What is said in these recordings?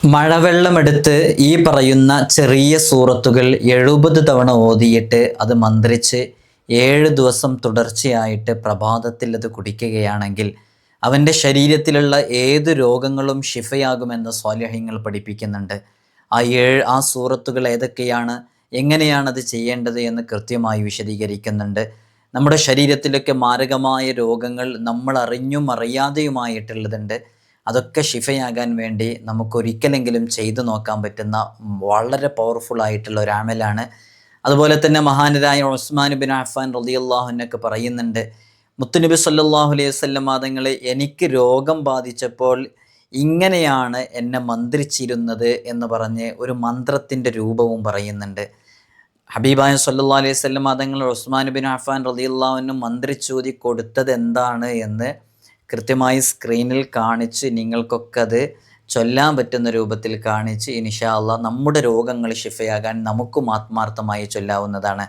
മഴവെള്ളമെടുത്ത് ഈ പറയുന്ന ചെറിയ സൂറത്തുകൾ 70 തവണ ഓതിയിട്ട് അത് മന്ത്രിച്ച് 7 ദിവസം തുടർച്ചയായിട്ട് പ്രഭാതത്തിൽ അത് കുടിക്കുകയാണെങ്കിൽ അവൻ്റെ ശരീരത്തിലുള്ള ഏത് രോഗങ്ങളും ശിഫയാകുമെന്ന് സ്വാലിഹ്യങ്ങൾ പഠിപ്പിക്കുന്നുണ്ട്. ആ സൂറത്തുകൾ ഏതൊക്കെയാണ്, എങ്ങനെയാണത് ചെയ്യേണ്ടത് എന്ന് കൃത്യമായി വിശദീകരിക്കുന്നുണ്ട്. നമ്മുടെ ശരീരത്തിലൊക്കെ മാരകമായ രോഗങ്ങൾ നമ്മൾ അറിഞ്ഞും അറിയാതെയുമായിട്ടുള്ളതുണ്ട്. അതൊക്കെ ഷിഫയാകാൻ വേണ്ടി നമുക്കൊരിക്കലെങ്കിലും ചെയ്തു നോക്കാൻ പറ്റുന്ന വളരെ പവർഫുൾ ആയിട്ടുള്ള ഒരു അമലാണ്. അതുപോലെ തന്നെ മഹാനരായ ഉസ്മാൻ ബിൻ അഫ്ഫാൻ റളിയല്ലാഹു അൻഹു പറയുന്നുണ്ട്, മുത്തുനബി സല്ലല്ലാഹു അലൈഹി വസല്ലം തങ്ങൾ എനിക്ക് രോഗം ബാധിച്ചപ്പോൾ ഇങ്ങനെയാണ് എന്നെ മന്ത്രിച്ചിരുന്നത് എന്ന് പറഞ്ഞ് ഒരു മന്ത്രത്തിൻ്റെ രൂപവും പറയുന്നുണ്ട്. ഹബീബായ സല്ലല്ലാഹു അലൈഹി വസല്ലം തങ്ങൾ ഉസ്മാൻ ബിൻ അഫ്ഫാൻ റളിയല്ലാഹു അൻഹു മന്ത്രിച്ചൂതി കൊടുത്തത് എന്താണ് എന്ന് കൃത്യമായി സ്ക്രീനിൽ കാണിച്ച് നിങ്ങൾക്കൊക്കെ അത് ചൊല്ലാൻ പറ്റുന്ന രൂപത്തിൽ കാണിച്ച് ഇൻഷാ അല്ലാഹ് നമ്മുടെ രോഗങ്ങൾ ശിഫയാകാൻ നമുക്കും ആത്മാർത്ഥമായി ചൊല്ലാവുന്നതാണ്.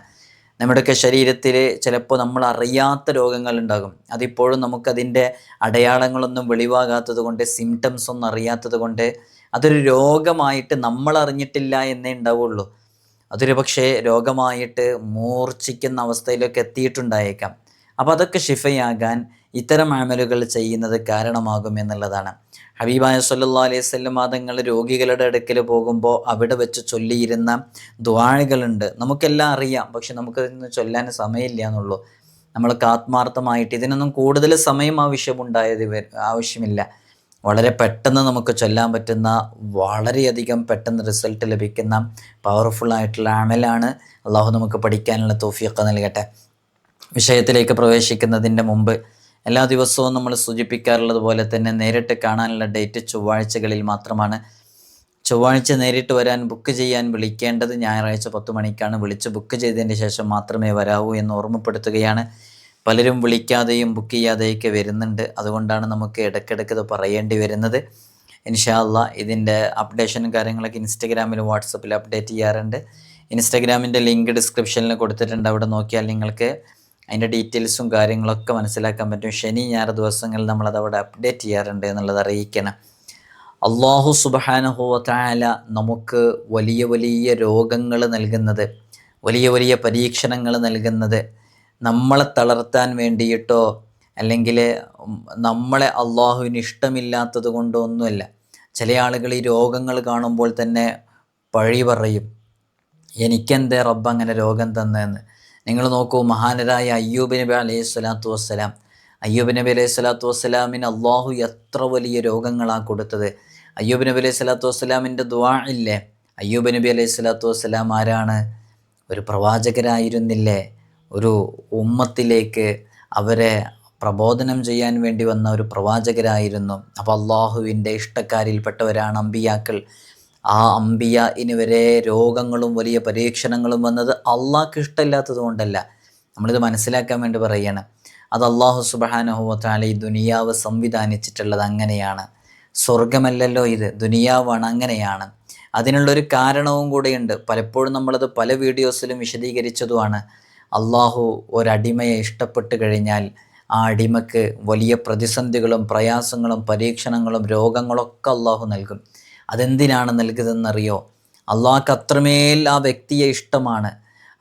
നമ്മുടെയൊക്കെ ശരീരത്തിൽ ചിലപ്പോൾ നമ്മൾ അറിയാത്ത രോഗങ്ങൾ ഉണ്ടാകും. അതിപ്പോഴും നമുക്കതിൻ്റെ അടയാളങ്ങളൊന്നും വെളിവാകാത്തത് കൊണ്ട്, സിംറ്റംസ് ഒന്നും അറിയാത്തത് കൊണ്ട് അതൊരു രോഗമായിട്ട് നമ്മൾ അറിഞ്ഞിട്ടില്ല എന്നേ ഉണ്ടാവുള്ളൂ. അതൊരു പക്ഷേ രോഗമായിട്ട് മൂർച്ഛിക്കുന്ന അവസ്ഥയിലൊക്കെ എത്തിയിട്ടുണ്ടായേക്കാം. അപ്പോൾ അതൊക്കെ ശിഫയാകാൻ ഇത്തരം അമലുകൾ ചെയ്യുന്നത് കാരണമാകും എന്നുള്ളതാണ്. ഹബീബായ സല്ലല്ലാഹു അലൈഹി വസല്ലം തങ്ങൾ രോഗികളുടെ അടുക്കൽ പോകുമ്പോൾ അവിടെ വെച്ച് ചൊല്ലിയിരുന്ന ദുആകളുണ്ട്. നമുക്കെല്ലാം അറിയാം, പക്ഷെ നമുക്കതിന് ചൊല്ലാൻ സമയമില്ല എന്നുള്ളൂ. നമ്മൾക്ക് ആത്മാർത്ഥമായിട്ട് ഇതിനൊന്നും കൂടുതൽ സമയം ആവശ്യമില്ല. വളരെ പെട്ടെന്ന് നമുക്ക് ചൊല്ലാൻ പറ്റുന്ന, വളരെയധികം പെട്ടെന്ന് റിസൾട്ട് ലഭിക്കുന്ന പവർഫുള്ളായിട്ടുള്ള അമലാണ്. അള്ളാഹു നമുക്ക് പഠിക്കാനുള്ള തൗഫീഖ് നൽകട്ടെ. വിഷയത്തിലേക്ക് പ്രവേശിക്കുന്നതിൻ്റെ മുമ്പ് എല്ലാ ദിവസവും നമ്മൾ സൂചിപ്പിക്കാറുള്ളത് പോലെ തന്നെ നേരിട്ട് കാണാനുള്ള ഡേറ്റ് ചൊവ്വാഴ്ചകളിൽ മാത്രമാണ്. ചൊവ്വാഴ്ച നേരിട്ട് വരാൻ ബുക്ക് ചെയ്യാൻ വിളിക്കേണ്ടത് ഞായറാഴ്ച 10 മണിക്കാണ്. വിളിച്ച് ബുക്ക് ചെയ്തതിന് ശേഷം മാത്രമേ വരാവൂ എന്ന് ഓർമ്മപ്പെടുത്തുകയാണ്. പലരും വിളിക്കാതെയും ബുക്ക് ചെയ്യാതെയൊക്കെ വരുന്നുണ്ട്. അതുകൊണ്ടാണ് നമുക്ക് ഇടയ്ക്കിടയ്ക്ക് ഇത് പറയേണ്ടി വരുന്നത്. ഇൻഷാ അല്ലാഹ് ഇതിൻ്റെ അപ്ഡേഷനും കാര്യങ്ങളൊക്കെ ഇൻസ്റ്റഗ്രാമിലും വാട്സപ്പിൽ അപ്ഡേറ്റ് ചെയ്യാറുണ്ട്. ഇൻസ്റ്റഗ്രാമിൻ്റെ ലിങ്ക് ഡിസ്ക്രിപ്ഷനിൽ കൊടുത്തിട്ടുണ്ട്. അവിടെ നോക്കിയാൽ നിങ്ങൾക്ക് അതിൻ്റെ ഡീറ്റെയിൽസും കാര്യങ്ങളൊക്കെ മനസ്സിലാക്കാൻ പറ്റും. ശനി ഞായർ ദിവസങ്ങളിൽ നമ്മളത് അവിടെ അപ്ഡേറ്റ് ചെയ്യാറുണ്ട് എന്നുള്ളത് അറിയിക്കണം. അല്ലാഹു സുബ്ഹാനഹു വ തആല നമുക്ക് വലിയ വലിയ രോഗങ്ങൾ നൽകുന്നത്, വലിയ വലിയ പരീക്ഷണങ്ങൾ നൽകുന്നത് നമ്മളെ തളർത്താൻ വേണ്ടിയിട്ടോ അല്ലെങ്കിൽ നമ്മളെ അള്ളാഹുവിന് ഇഷ്ടമില്ലാത്തത് കൊണ്ടോ ഒന്നുമല്ല. ചില ആളുകൾ ഈ രോഗങ്ങൾ കാണുമ്പോൾ തന്നെ പഴി പറയും, എനിക്കെന്തേ റബ്ബ് അങ്ങനെ രോഗം തന്നതെന്ന്. നിങ്ങൾ നോക്കൂ, മഹാനരായ അയ്യൂബ് നബി അലൈഹി സ്വലാത്തു വസ്സലാം, അയ്യൂബ് നബി അലൈഹി സ്വലാത്തു വസ്സലാമിന് അള്ളാഹു എത്ര വലിയ രോഗങ്ങളാണ് കൊടുത്തത്. അയ്യൂബ് നബി അലൈഹി സ്വലാത്തു വസ്സലാമിൻ്റെ ദുആ ഇല്ലേ? അയ്യൂബ് നബി അലൈഹി സ്വലാത്തു വസ്സലാം ആരാണ്? ഒരു പ്രവാചകരായിരുന്നില്ലേ? ഒരു ഉമ്മത്തിലേക്ക് അവരെ പ്രബോധനം ചെയ്യാൻ വേണ്ടി വന്ന ഒരു പ്രവാചകരായിരുന്നു. അപ്പോൾ അള്ളാഹുവിൻ്റെ ഇഷ്ടക്കാരിൽപ്പെട്ടവരാണ് അമ്പിയാക്കൾ. ആ അമ്പിയാഇന് വരെ രോഗങ്ങളും വലിയ പരീക്ഷണങ്ങളും വന്നത് അള്ളാഹ്ക്ക് ഇഷ്ടമില്ലാത്തത് കൊണ്ടല്ല. നമ്മളിത് മനസ്സിലാക്കാൻ വേണ്ടി പറയുകയാണ്. അത് അള്ളാഹു സുബ്ഹാനഹു വ തആല ഈ ദുനിയാവ് സംവിധാനിച്ചിട്ടുള്ളത് അങ്ങനെയാണ്. സ്വർഗമല്ലല്ലോ ഇത്, ദുനിയാവാണ്, അങ്ങനെയാണ്. അതിനുള്ളൊരു കാരണവും കൂടെയുണ്ട്. പലപ്പോഴും നമ്മളത് പല വീഡിയോസിലും വിശദീകരിച്ചതുമാണ്. അള്ളാഹു ഒരടിമയെ ഇഷ്ടപ്പെട്ട് കഴിഞ്ഞാൽ ആ അടിമക്ക് വലിയ പ്രതിസന്ധികളും പ്രയാസങ്ങളും പരീക്ഷണങ്ങളും രോഗങ്ങളൊക്കെ അള്ളാഹു നൽകും. അതെന്തിനാണ് നൽകുന്നതെന്നറിയോ? അള്ളാഹ്ക്ക് അത്രമേൽ ആ വ്യക്തിയെ ഇഷ്ടമാണ്.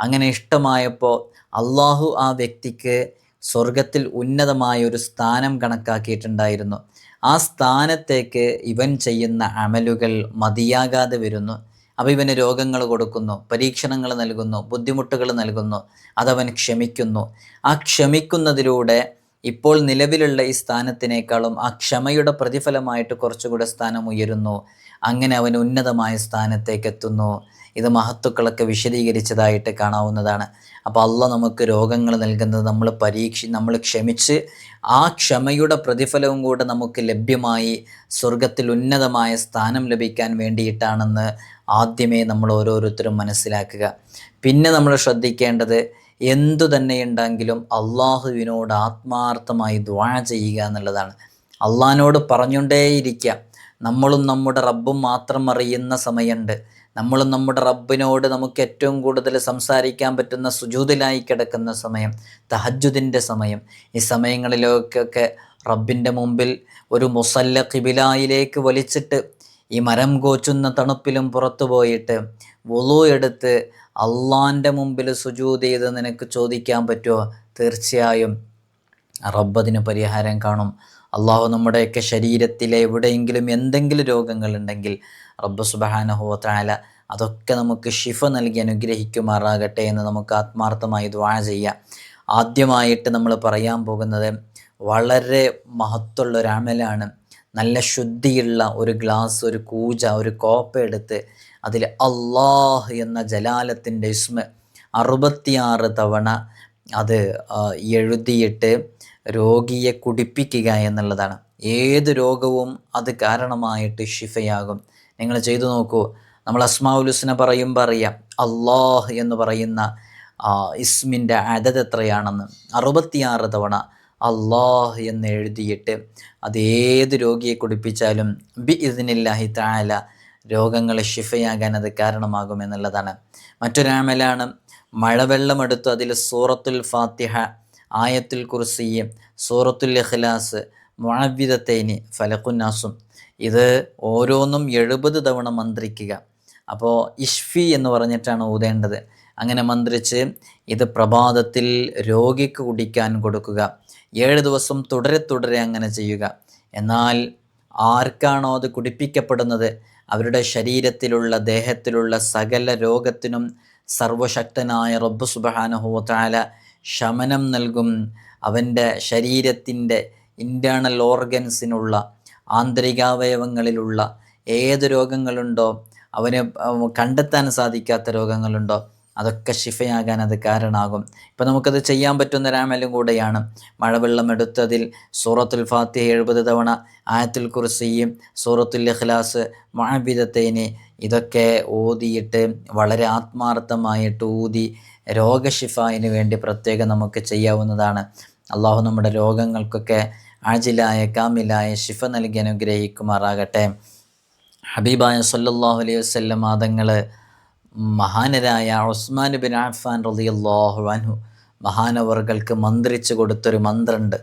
അങ്ങനെ ഇഷ്ടമായപ്പോൾ അള്ളാഹു ആ വ്യക്തിക്ക് സ്വർഗത്തിൽ ഉന്നതമായ ഒരു സ്ഥാനം കണക്കാക്കിയിട്ടുണ്ടായിരുന്നു. ആ സ്ഥാനത്തേക്ക് ഇവൻ ചെയ്യുന്ന അമലുകൾ മതിയാകാതെ വരുന്നു. അപ്പോൾ ഇവന് രോഗങ്ങൾ കൊടുക്കുന്നു, പരീക്ഷണങ്ങൾ നൽകുന്നു, ബുദ്ധിമുട്ടുകൾ നൽകുന്നു. അതവൻ ക്ഷമിക്കുന്നു. ആ ക്ഷമിക്കുന്നതിലൂടെ ഇപ്പോൾ നിലവിലുള്ള ഈ സ്ഥാനത്തിനേക്കാളും ആ ക്ഷമയുടെ പ്രതിഫലമായിട്ട് കുറച്ചുകൂടെ സ്ഥാനം ഉയരുന്നു. അങ്ങനെ അവൻ ഉന്നതമായ സ്ഥാനത്തേക്ക് എത്തുന്നു. ഇത് മഹത്തുക്കളൊക്കെ വിശദീകരിച്ചതായിട്ട് കാണാവുന്നതാണ്. അപ്പോൾ അള്ളാഹ് നമുക്ക് രോഗങ്ങൾ നൽകുന്നത് നമ്മൾ ക്ഷമിച്ച് ആ ക്ഷമയുടെ പ്രതിഫലവും കൂടെ നമുക്ക് ലഭ്യമായി സ്വർഗത്തിൽ ഉന്നതമായ സ്ഥാനം ലഭിക്കാൻ വേണ്ടിയിട്ടാണെന്ന് ആദ്യമേ നമ്മൾ ഓരോരുത്തരും മനസ്സിലാക്കുക. പിന്നെ നമ്മൾ ശ്രദ്ധിക്കേണ്ടത്, എന്തു തന്നെയുണ്ടെങ്കിലും അള്ളാഹുവിനോട് ആത്മാർത്ഥമായി ദുആ ചെയ്യുക എന്നുള്ളതാണ്. അള്ളാഹിനോട് പറഞ്ഞുകൊണ്ടേയിരിക്കുക. നമ്മളും നമ്മുടെ റബ്ബും മാത്രം അറിയുന്ന സമയമുണ്ട്. നമ്മളും നമ്മുടെ റബ്ബിനോട് നമുക്ക് ഏറ്റവും കൂടുതൽ സംസാരിക്കാൻ പറ്റുന്ന സുജൂദിലായി കിടക്കുന്ന സമയം, തഹജ്ജുദിൻ്റെ സമയം. ഈ സമയങ്ങളിലൊക്കെ റബ്ബിൻ്റെ മുമ്പിൽ ഒരു മുസല്ല ഖിബിലായിലേക്ക് വലിച്ചിട്ട് ഈ മരം കോച്ചുന്ന തണുപ്പിലും പുറത്തു പോയിട്ട് വുളു എടുത്ത് അള്ളാൻ്റെ മുമ്പിൽ സുജൂദ് ചെയ്ത് നിനക്ക് ചോദിക്കാൻ പറ്റുമോ? തീർച്ചയായും റബ്ബതിന് പരിഹാരം കാണും. അള്ളാഹു നമ്മുടെയൊക്കെ ശരീരത്തിലെ എവിടെയെങ്കിലും എന്തെങ്കിലും രോഗങ്ങളുണ്ടെങ്കിൽ റബ്ബ് സുബ്ഹാനഹു വ തആല അതൊക്കെ നമുക്ക് ശിഫ നൽകി അനുഗ്രഹിക്കുമാറാകട്ടെ എന്ന് നമുക്ക് ആത്മാർത്ഥമായി ദുആ ചെയ്യാം. ആദ്യമായിട്ട് നമ്മൾ പറയാൻ പോകുന്നത് വളരെ മഹത്വമുള്ളൊരു അമലാണ്. നല്ല ശുദ്ധിയുള്ള ഒരു ഗ്ലാസ്, ഒരു കൂജ, ഒരു കോപ്പ എടുത്ത് അതിൽ അല്ലാഹ് എന്ന ജലാലത്തിൻ്റെ ഇസ്മ 66 തവണ അത് എഴുതിയിട്ട് രോഗിയെ കുടിപ്പിക്കുക എന്നുള്ളതാണ്. ഏത് രോഗവും അത് കാരണമായിട്ട് ഷിഫയാകും. നിങ്ങൾ ചെയ്തു നോക്കൂ. നമ്മൾ അസ്മാഉൽ ഹുസ്ന പറയുമ്പോൾ അറിയാം അല്ലാഹ് എന്ന് പറയുന്ന ഇസ്മിൻ്റെ അദദ് എത്രയാണെന്ന്. 66 തവണ അല്ലാഹ് എന്ന് എഴുതിയിട്ട് അത് ഏത് രോഗിയെ കുടിപ്പിച്ചാലും ബി ഇദ്നില്ലാഹി തആല രോഗങ്ങൾ ഷിഫയാകാൻ അത് കാരണമാകുമെന്നുള്ളതാണ്. മറ്റൊരമലാണ് മഴവെള്ളമെടുത്തു അതിൽ സൂറത്തുൽ ഫാത്തിഹ, ആയത്തുൽ കുർസി, സൂറത്തുൽ ഇഖ്ലാസ്, മുഅവ്വിദത്തൈനി, ഫലഖുന്നാസും ഇത് ഓരോന്നും 70 തവണ മന്ത്രിക്കുക. അപ്പോൾ ഇഷ്ഫി എന്ന് പറഞ്ഞിട്ടാണ് ഊതേണ്ടത്. അങ്ങനെ മന്ത്രിച്ച് ഇത് പ്രഭാതത്തിൽ രോഗിക്ക് കുടിക്കാൻ കൊടുക്കുക. 7 ദിവസം തുടരെ അങ്ങനെ ചെയ്യുക. എന്നാൽ ആർക്കാണോ അത് കുടിപ്പിക്കപ്പെടുന്നത് അവരുടെ ശരീരത്തിലുള്ള ദേഹത്തിലുള്ള സകല രോഗത്തിനും സർവശക്തനായ റബ്ബ് സുബ്ഹാനഹു വ തആല ശമനം നൽകും. അവൻ്റെ ശരീരത്തിൻ്റെ ഇൻറ്റേർണൽ ഓർഗൻസിനുള്ള ആന്തരികാവയവങ്ങളിലുള്ള ഏത് രോഗങ്ങളുണ്ടോ, അവന് കണ്ടെത്താൻ സാധിക്കാത്ത രോഗങ്ങളുണ്ടോ, അതൊക്കെ ശിഫയാകാൻ അത് കാരണമാകും. ഇപ്പം നമുക്കത് ചെയ്യാൻ പറ്റുന്ന ഒരമലും കൂടെയാണ്. മഴവെള്ളം എടുത്തതിൽ സൂറത്തുൽ ഫാത്തിഹ 70 തവണ, ആയത്തുൽ കുർസിയും, സൂറത്തുൽ ഇഖ്ലാസ്, മുഅവ്വിദത്തൈനി ഇതൊക്കെ ഓതിയിട്ട് വളരെ ആത്മാർത്ഥമായിട്ട് ഊതി രോഗശിഫായിന് വേണ്ടി പ്രത്യേകം നമുക്ക് ചെയ്യാവുന്നതാണ്. അള്ളാഹു നമ്മുടെ രോഗങ്ങൾക്കൊക്കെ ആജിലായ കാമിലായ ശിഫ നൽകി അനുഗ്രഹിക്കുമാറാകട്ടെ. ഹബീബായ സല്ലല്ലാഹു അലൈഹി വസല്ലം തങ്ങൾ മഹാനരായ ഉസ്മാൻ ബിൻ അഫ്ഫാൻ റളിയല്ലാഹു അൻഹു മഹാനവർകൾക്ക് മന്ത്രിച്ചു കൊടുത്തൊരു മന്ത്രമുണ്ട്.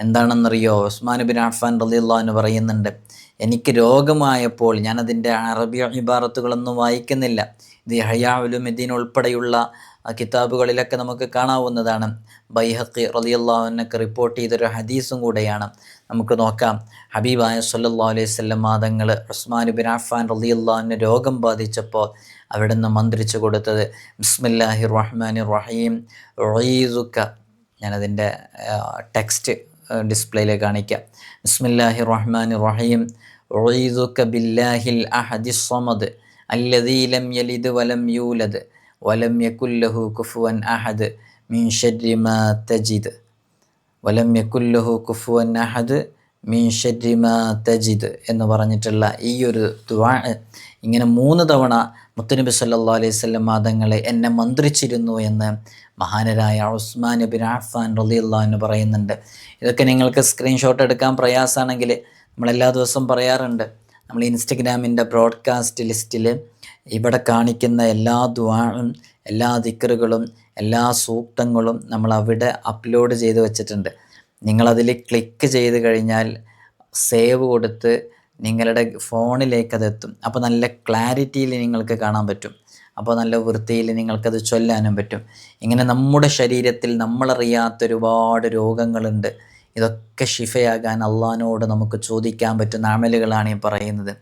എന്താണെന്നറിയോ? ഉസ്മാൻ ബിൻ അഫ്ഫാൻ റളിയല്ലാഹു അൻഹു പറയുന്നുണ്ട്, എനിക്ക് രോഗമായപ്പോൾ ഞാനതിൻ്റെ അറബി ഇബാറത്തുകളൊന്നും വായിക്കുന്നില്ല. ഇത് ഇഹ്യാ ഉലൂമുദ്ദീൻ ഉൾപ്പെടെയുള്ള കിതാബുകളിലൊക്കെ നമുക്ക് കാണാവുന്നതാണ്. ബൈഹഖി റളിയല്ലാഹു അൻഹു റിപ്പോർട്ട് ചെയ്തൊരു ഹദീസും കൂടെയാണ്. നമുക്ക് നോക്കാം. ഹബീബായ സല്ലല്ലാഹു അലൈഹി വസല്ലം തങ്ങൾ ഉസ്മാൻ ബിൻ അഫ്ഫാൻ റളിയല്ലാഹു അൻഹു രോഗം ബാധിച്ചപ്പോൾ അവിടുന്ന് മന്ത്രിച്ചു കൊടുത്തത് ബിസ്മില്ലാഹിർ റഹ്മാനിർ റഹീം ഉഈസുക. ഞാനതിൻ്റെ ടെക്സ്റ്റ് ഡിസ്പ്ലേയിൽ കാണിക്കാം. ബിസ്മില്ലാഹിർ റഹ്മാനിർ റഹീം ഉഈസുക ബില്ലാഹിൽ അഹദിസ് സ്വമദ് അല്ലദീ ലം യലിദ് വലം യൂലദ് വലം യകുല്ലഹു കുഫുവൻ അഹദ് മിൻ ശർരി മാ തജിദ് വലം യകുല്ലഹു കുഫുവൻ അഹദ് മിൻ ശർരി മാ തജിദ് എന്ന് പറഞ്ഞിട്ടുള്ള ഈ ഒരു ദുആ ഇങ്ങനെ 3 തവണ മുത്തുനബി സല്ലല്ലാഹു അലൈഹി വസല്ലം തങ്ങളെ എന്നെ മന്ത്രിച്ചിരുന്നു എന്ന് മഹാനരായ ഉസ്മാൻ ബിൻ അഫ്ഫാൻ റളിയല്ലാഹു അൻഹു പറയുന്നുണ്ട്. ഇതൊക്കെ നിങ്ങൾക്ക് സ്ക്രീൻഷോട്ട് എടുക്കാൻ പ്രയാസമാണെങ്കിൽ നമ്മളെല്ലാ ദിവസവും പറയാറുണ്ട്. നമ്മൾ ഇൻസ്റ്റഗ്രാമിൻ്റെ ബ്രോഡ്കാസ്റ്റ് ലിസ്റ്റിൽ ഇവിടെ കാണിക്കുന്ന എല്ലാ ദുആഉം, എല്ലാ ദിക്റുകളും, എല്ലാ സൂക്തങ്ങളും നമ്മൾ അവിടെ അപ്ലോഡ് ചെയ്ത് വെച്ചിട്ടുണ്ട്. നിങ്ങളതിൽ ക്ലിക്ക് ചെയ്ത് കഴിഞ്ഞാൽ സേവ് കൊടുത്ത് നിങ്ങളുടെ ഫോണിലേക്ക് അതെത്തും. അപ്പോൾ നല്ല ക്ലാരിറ്റിയിൽ നിങ്ങൾക്ക് കാണാൻ പറ്റും. അപ്പോൾ നല്ല വൃത്തിയിൽ നിങ്ങൾക്കത് ചൊല്ലാനും പറ്റും. ഇങ്ങനെ നമ്മുടെ ശരീരത്തിൽ നമ്മളറിയാത്ത ഒരുപാട് രോഗങ്ങളുണ്ട്. ഇതൊക്കെ ഷിഫയാകാൻ അള്ളാഹിനോട് നമുക്ക് ചോദിക്കാൻ പറ്റുന്ന അമലുകളാണ് ഈ പറയുന്നത്.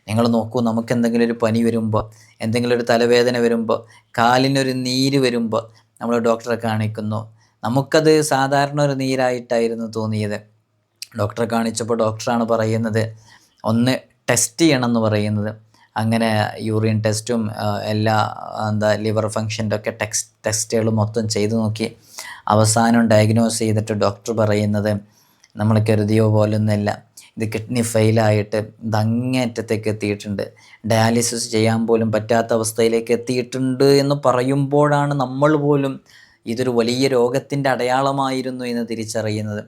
നിങ്ങൾ നോക്കൂ, നമുക്ക് എന്തെങ്കിലും ഒരു പനി വരുമ്പോൾ, എന്തെങ്കിലും ഒരു തലവേദന വരുമ്പോൾ, കാലിനൊരു നീര് വരുമ്പോൾ നമ്മൾ ഡോക്ടറെ കാണിക്കുന്നു. നമുക്കത് സാധാരണ ഒരു നീരായിട്ടായിരുന്നു തോന്നിയത്. ഡോക്ടറെ കാണിച്ചപ്പോൾ ഡോക്ടറാണ് പറയുന്നത് ഒന്ന് ടെസ്റ്റ് ചെയ്യണം എന്ന് പറയുന്നത്. അങ്ങനെ യൂറിൻ ടെസ്റ്റും എല്ലാ ലിവർ ഫങ്ഷൻ്റെ ഒക്കെ ടെസ്റ്റുകൾ മൊത്തം ചെയ്തു നോക്കി. അവസാനം ഡയഗ്നോസ് ചെയ്തിട്ട് ഡോക്ടർ പറയുന്നത് നമ്മൾ കരുതിയോ പോലൊന്നുമല്ല, ഇത് കിഡ്നി ഫെയിലായിട്ട് ഇത് അങ്ങേയറ്റത്തേക്ക് എത്തിയിട്ടുണ്ട്, ഡയാലിസിസ് ചെയ്യാൻ പോലും പറ്റാത്ത അവസ്ഥയിലേക്ക് എത്തിയിട്ടുണ്ട് എന്ന് പറയുമ്പോഴാണ് നമ്മൾ പോലും ഇതൊരു വലിയ രോഗത്തിൻ്റെ അടയാളമായിരുന്നു എന്ന് തിരിച്ചറിയുന്നത്.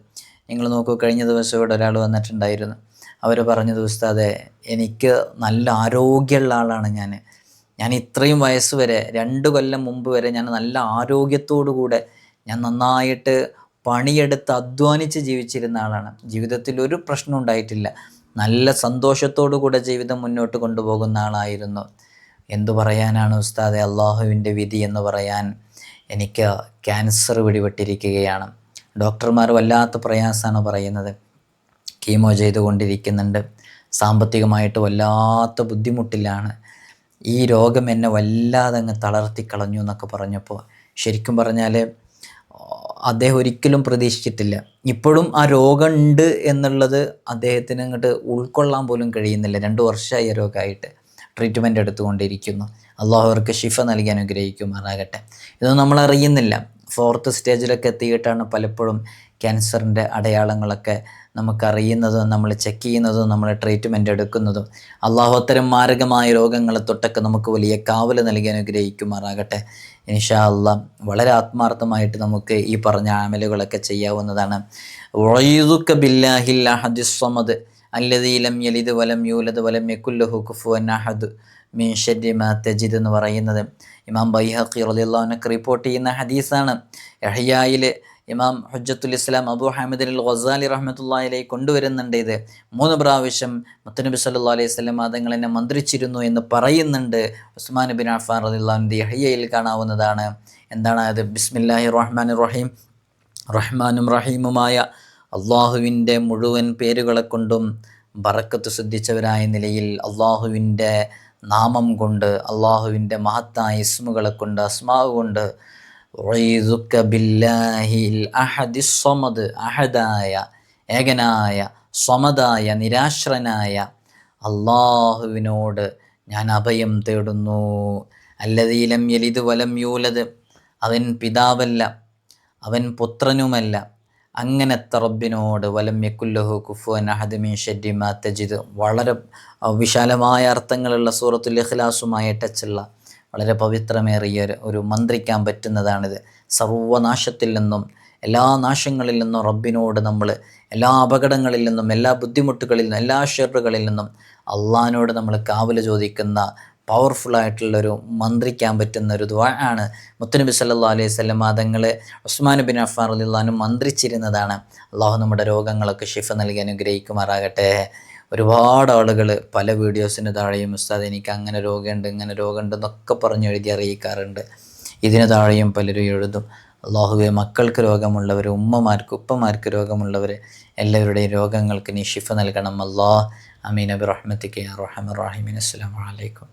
നിങ്ങൾ നോക്കൂ, കഴിഞ്ഞ ദിവസം ഇവിടെ ഒരാൾ വന്നിട്ടുണ്ടായിരുന്നു. അവർ പറഞ്ഞത്, ഉസ്താദേ, എനിക്ക് നല്ല ആരോഗ്യമുള്ള ആളാണ് ഞാൻ ഇത്രയും വയസ്സ് വരെ 2 കൊല്ലം മുമ്പ് വരെ ഞാൻ നല്ല ആരോഗ്യത്തോടു കൂടെ ഞാൻ നന്നായിട്ട് പണിയെടുത്ത് അധ്വാനിച്ച് ജീവിച്ചിരുന്ന ആളാണ്. ജീവിതത്തിൽ ഒരു പ്രശ്നം ഉണ്ടായിട്ടില്ല. നല്ല സന്തോഷത്തോടു കൂടെ ജീവിതം മുന്നോട്ട് കൊണ്ടുപോകുന്ന ആളായിരുന്നു. എന്തു പറയാനാണ് ഉസ്താദെ, അള്ളാഹുവിൻ്റെ വിധി എന്ന് പറയാൻ. എനിക്ക് ക്യാൻസർ പിടിപെട്ടിരിക്കുകയാണ്. ഡോക്ടർമാർ വല്ലാത്ത പ്രയാസമാണ് പറയുന്നത്. കീമോ ചെയ്തുകൊണ്ടിരിക്കുന്നുണ്ട്. സാമ്പത്തികമായിട്ട് വല്ലാത്ത ബുദ്ധിമുട്ടിലാണ്. ഈ രോഗം എന്നെ വല്ലാതെ അങ്ങ് തളർത്തിക്കളഞ്ഞു എന്നൊക്കെ പറഞ്ഞപ്പോൾ ശരിക്കും പറഞ്ഞാൽ അദ്ദേഹം ഒരിക്കലും പ്രതീക്ഷിച്ചിട്ടില്ല. ഇപ്പോഴും ആ രോഗമുണ്ട് എന്നുള്ളത് അദ്ദേഹത്തിന് അങ്ങോട്ട് ഉൾക്കൊള്ളാൻ പോലും കഴിയുന്നില്ല. 2 വർഷമായി രോഗമായിട്ട് ട്രീറ്റ്മെൻറ്റ് എടുത്തുകൊണ്ടിരിക്കുന്നു. അള്ളാഹു അവർക്ക് ശിഫ നൽകി അനുഗ്രഹിക്കുമാറാകട്ടെ. ഇതൊന്നും നമ്മൾ അറിയുന്നില്ല. 4th സ്റ്റേജിലൊക്കെ എത്തിയിട്ടാണ് പലപ്പോഴും ക്യാൻസറിൻ്റെ അടയാളങ്ങളൊക്കെ നമുക്കറിയുന്നതും നമ്മൾ ചെക്ക് ചെയ്യുന്നതും നമ്മൾ ട്രീറ്റ്മെൻറ്റ് എടുക്കുന്നതും. അള്ളാഹു അത്തരം മാരകമായ രോഗങ്ങളെ തൊട്ടൊക്കെ നമുക്ക് വലിയ കാവൽ നൽകി അനുഗ്രഹിക്കുമാറാകട്ടെ. ഇൻഷാ അല്ലാഹ് വളരെ ആത്മാർത്ഥമായിട്ട് നമുക്ക് ഈ പറഞ്ഞ അമലുകളൊക്കെ ചെയ്യാവുന്നതാണ്. വഈദുക ബില്ലാഹിൽ അഹദിസ് സമദ് അല്ലദീ ലം യലിദ് വലം യൂലദ് വലം യകുൽ ലഹു കുഫുവൻ അഹദ് മിൻ ശർരി മാ തജിദ് എന്ന് പറയുന്നത് ഇമാം ബൈഹഖി റളിയല്ലാഹു അൻഹു റിപ്പോർട്ട് ചെയ്യുന്ന ഹദീസാണ്. ഇഹ്യായിൽ ഇമാം ഹുജ്ജത്തുൽ ഇസ്ലാം അബൂ ഹാമിദ് അൽ ഗസാലി റഹ്മത്തുള്ളാഹി അലൈഹി കൊണ്ടുവരുന്നുണ്ട്. ഇത് 3 പ്രാവശ്യം മുത്തുനബി സല്ലല്ലാഹു അലൈഹി വസല്ലം തങ്ങൾ എന്നെ മന്ത്രിച്ചിരുന്നു എന്ന് പറയുന്നുണ്ട്. ഉസ്മാൻ ബിൻ അഫ്ഫാൻ റളിയല്ലാഹു അൻഹു ഇഹ്യയിൽ കാണാവുന്നതാണ്. എന്താണ് അത്? ബിസ്മില്ലാഹിർ റഹ്മാനിർ റഹീം, റഹ്മാനും റഹീമുമായ അള്ളാഹുവിൻ്റെ മുഴുവൻ പേരുകളെ കൊണ്ടും ബറക്കത്ത് സിദ്ധിച്ചവരായ നിലയിൽ അള്ളാഹുവിൻ്റെ നാമം കൊണ്ട്, അള്ളാഹുവിൻ്റെ മഹത്തായ ഇസ്മുകളെ കൊണ്ട്, അസ്മാവ് കൊണ്ട്, ഉഈദുക ബില്ലാഹിൽ അഹദിസ് സമദ്, അഹദായ ഏകനായ സമദായ നിരാശ്രനായ അള്ളാഹുവിനോട് ഞാൻ അഭയം തേടുന്നു. അല്ലദീ ലം യലിദ് വലം യൂലദ്, അവൻ പിതാവല്ല, അവൻ പുത്രനുമല്ല, അങ്ങനത്തെ റബ്ബിനോട് വലം യകുൽ ലഹു കുഫുവൻ അഹദ് മിൻ ശർരി മാ തജിദ്. വളരെ വിശാലമായ അർത്ഥങ്ങളുള്ള സൂറത്തുൽ ഇഖ്ലാസുമായി ടച്ചുള്ള വളരെ പവിത്രമേറിയ ഒരു മന്ത്രിക്കാൻ പറ്റുന്നതാണിത്. സർവനാശത്തിൽ നിന്നും, എല്ലാ നാശങ്ങളിൽ നിന്നും റബ്ബിനോട് നമ്മൾ, എല്ലാ അപകടങ്ങളിൽ നിന്നും, എല്ലാ ബുദ്ധിമുട്ടുകളിൽ നിന്നും, എല്ലാ ഷെറുകളിൽ നിന്നും അള്ളാഹിനോട് നമ്മൾ കാവൽ ചോദിക്കുന്ന പവർഫുള്ളായിട്ടുള്ളൊരു മന്ത്രിക്കാൻ പറ്റുന്ന ഒരു ദുആ ആണ്. മുത്തുനബി സല്ലല്ലാഹു അലൈഹി വസല്ലം തങ്ങൾ ഉസ്മാൻ ബിൻ അഫ്ഫാൻ റളിയല്ലാഹു അൻഹു മന്ത്രിച്ചിരുന്നതാണ്. അള്ളാഹു നമ്മുടെ രോഗങ്ങളൊക്കെ ശിഫ നൽകി അനുഗ്രഹിക്കുമാറാകട്ടെ. ഒരുപാട് ആളുകൾ പല വീഡിയോസിന് താഴെയും ഉസ്താദ് എനിക്ക് അങ്ങനെ രോഗമുണ്ട്, ഇങ്ങനെ രോഗമുണ്ട് എന്നൊക്കെ പറഞ്ഞ് എഴുതി അറിയിക്കാറുണ്ട്. ഇതിന് താഴെയും പലരും എഴുതും. അള്ളാഹുവെ, മക്കൾക്ക് രോഗമുള്ളവർ, ഉമ്മമാർക്ക് ഉപ്പമാർക്ക് രോഗമുള്ളവർ എല്ലാവരുടെയും രോഗങ്ങൾക്ക് നീ ശിഫ നൽകണം അല്ലാഹ്. അമീൻ ബിറഹ്മതിക യാ അർഹമർ റഹീമീൻ. അസ്സലാമു അലൈക്കും.